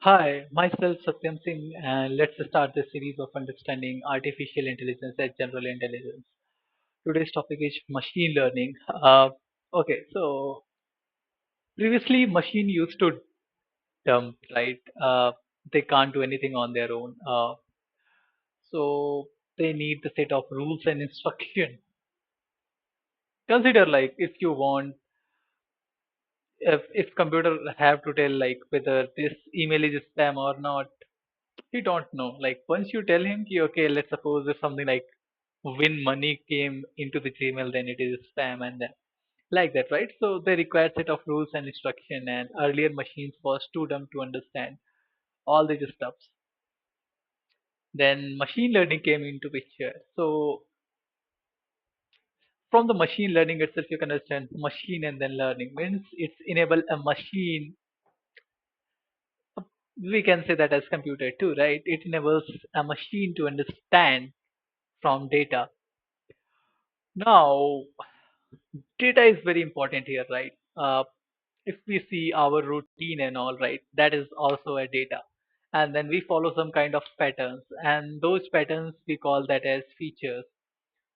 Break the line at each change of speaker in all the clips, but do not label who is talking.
Hi, myself Satyam Singh, and let's start this series of understanding artificial intelligence and general intelligence. Today's topic is machine learning. So previously, machine used to dump, right? They can't do anything on their own, so they need the set of rules and instruction. Consider like if you want, if computer have to tell like whether this email is spam or not, he don't know. Like once you tell him, ki, okay, let's suppose if something like when money came into the Gmail, then it is spam and then like that, right? So they require set of rules and instruction, and earlier machines was too dumb to understand all these stuffs. Then machine learning came into picture. So from the machine learning itself, you can understand machine and then learning means it's enable a machine. We can say that as computer too, right? It enables a machine to understand from data. Now, data is very important here, right? If we see our routine and all, right, that is also a data. And then we follow some kind of patterns, and those patterns we call that as features.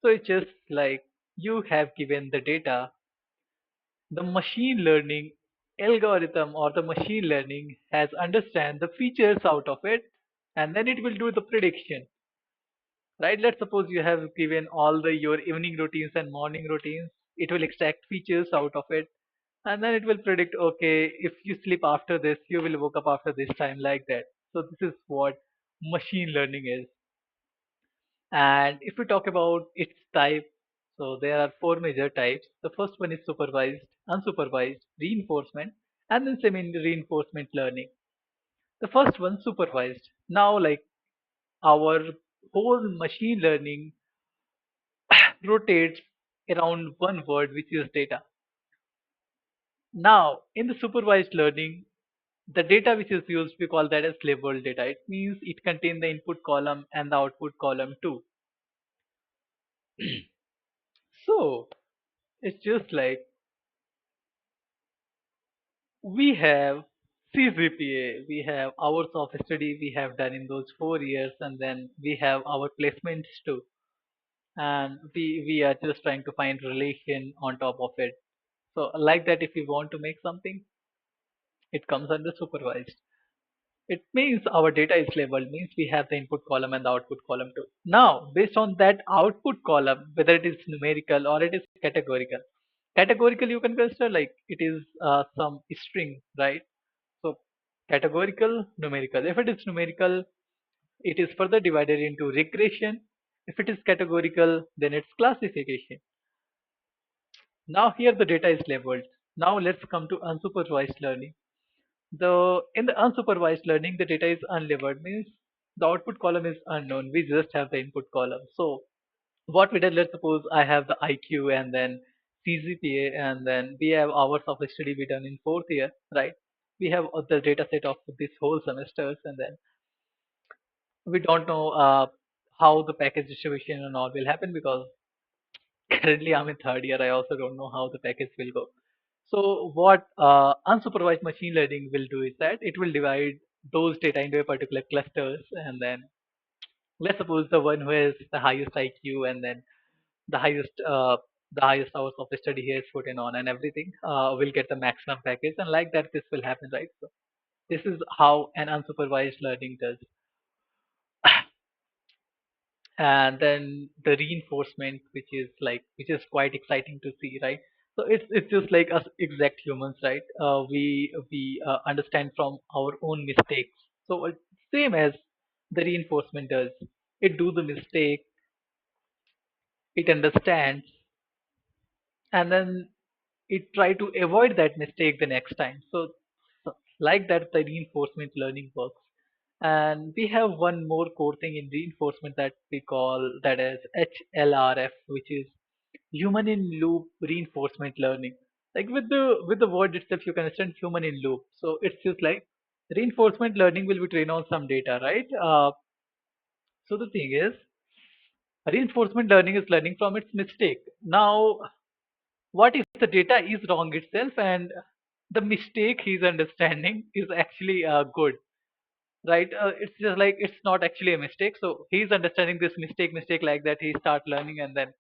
So it's just like you have given the data, the machine learning algorithm or the machine learning has understand the features out of it, and then it will do the prediction, right? Let's suppose you have given all the your evening routines and morning routines. It will extract features out of it, and then it will predict, okay, if you sleep after this, you will wake up after this time, like that. So this is what machine learning is. And if we talk about its type, so there are four major types. The first one is supervised, unsupervised, reinforcement, and then semi reinforcement learning. The first one, supervised. Now, like our whole machine learning rotates around one word, which is data. Now, in the supervised learning, the data which is used, we call that as labeled data. It means it contains the input column and the output column too. So, it's just like we have CGPA, we have hours of study we have done in those 4 years, and then we have our placements too. And we are just trying to find relation on top of it. So, like that, if you want to make something, it comes under supervised. It means our data is labeled, means we have the input column and the output column too. Now, based on that output column, whether it is numerical or it is categorical, categorical you can consider like it is some string, right? So, categorical, numerical. If it is numerical, it is further divided into regression. If it is categorical, then it's classification. Now, here the data is labeled. Now, let's come to unsupervised learning. The in the unsupervised learning, the data is unlabeled, means the output column is unknown. We just have the input column. So what we did, let's suppose I have the IQ and then CGPA, and then we have hours of study we done in fourth year, right? We have the data set of this whole semesters, and then we don't know how the package distribution and all will happen because currently I'm in third year. I also don't know how the package will go. So what unsupervised machine learning will do is that it will divide those data into a particular clusters, and then let's suppose the one who has the highest IQ and then the highest the highest hours of study he has put in on and everything will get the maximum package, and like that this will happen, right? So this is how an unsupervised learning does. And then the reinforcement, which is quite exciting to see, right? So it's just like us exact humans, right? We understand from our own mistakes. So same as the reinforcement does, it do the mistake, it understands, and then it try to avoid that mistake the next time. So like that the reinforcement learning works. And we have one more core thing in reinforcement that we call that as HLRF, which is human in loop reinforcement learning. Like with the word itself, you can understand human in loop. So it's just like reinforcement learning will be trained on some data, right? So the thing is, reinforcement learning is learning from its mistake. Now, what if the data is wrong itself and the mistake he's understanding is actually good? right? It's just like it's not actually a mistake. So he's understanding this mistake like that. He start learning, and then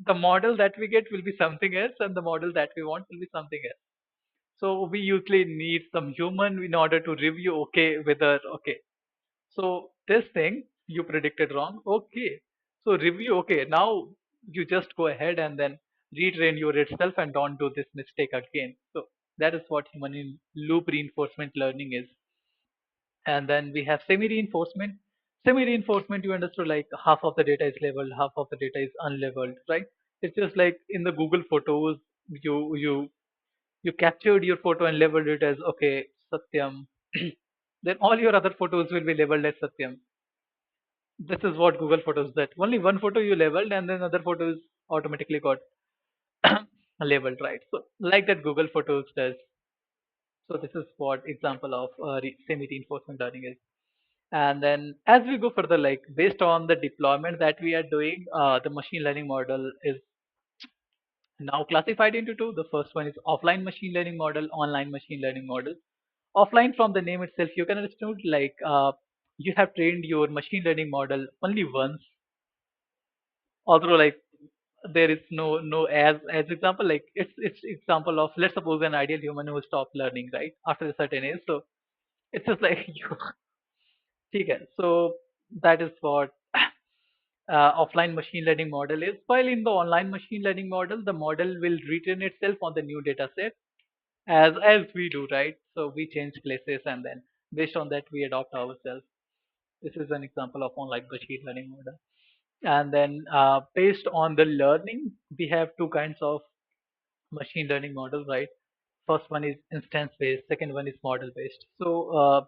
the model that we get will be something else, and the model that we want will be something else. So we usually need some human in order to review. Okay, whether okay. So this thing you predicted wrong. Okay. So review. Okay. Now you just go ahead and then retrain your itself and don't do this mistake again. So that is what human in loop reinforcement learning is. And then we have semi-reinforcement. Semi-reinforcement, you understood, like half of the data is labeled, half of the data is unlabeled, right? It's just like in the Google Photos, you captured your photo and labeled it as okay, Satyam. Then all your other photos will be labeled as Satyam. This is what Google Photos that only one photo you labeled and then other photos automatically got labeled, right? So like that Google Photos does. So this is what example of semi-reinforcement learning is. And then as we go further, like based on the deployment that we are doing, the machine learning model is now classified into two. The first one is offline machine learning model, online machine learning model. Offline, from the name itself, you can understand like you have trained your machine learning model only once, although like there is no as example, like it's example of, let's suppose, an ideal human who stopped learning right after a certain age. So it's just like you. Okay, so that is what offline machine learning model is. While in the online machine learning model, the model will retrain itself on the new data set as we do, right? So we change places and then based on that we adopt ourselves. This is an example of online machine learning model. And then based on the learning, we have two kinds of machine learning model, right? First one is instance based, second one is model based. So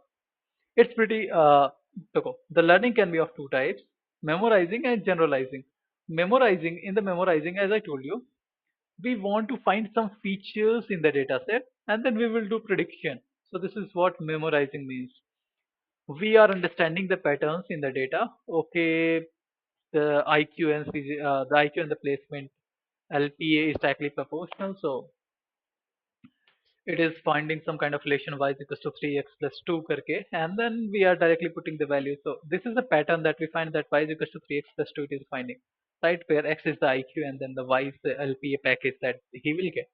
it's pretty to go. The learning can be of two types: memorizing and generalizing. Memorizing, in the memorizing, as I told you, we want to find some features in the data set and then we will do prediction. So this is what memorizing means. We are understanding the patterns in the data. Okay, the IQ and the IQ and the placement LPA is directly proportional. So it is finding some kind of relation y is equals to 3x plus 2 karke, and then we are directly putting the value. So this is the pattern that we find, that y is equals to 3x plus 2 it is finding, right? Where x is the IQ and then the y is the LPA package that he will get.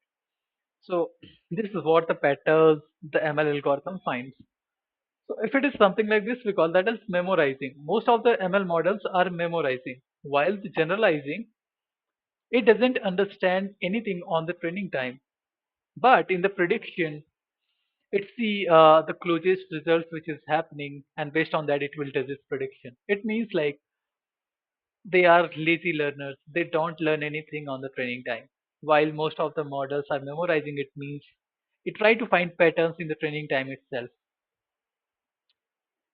So this is what the patterns the ML algorithm finds. So if it is something like this, we call that as memorizing. Most of the ML models are memorizing, while the generalizing, it doesn't understand anything on the training time. But in the prediction, it's the closest results which is happening, and based on that, it will do this prediction. It means like they are lazy learners. They don't learn anything on the training time. While most of the models are memorizing, it means it try to find patterns in the training time itself.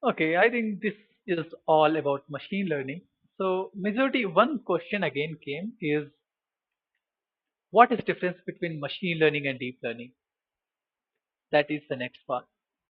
Okay, I think this is all about machine learning. So majority one question again came is, what is difference between machine learning and deep learning? That is the next part.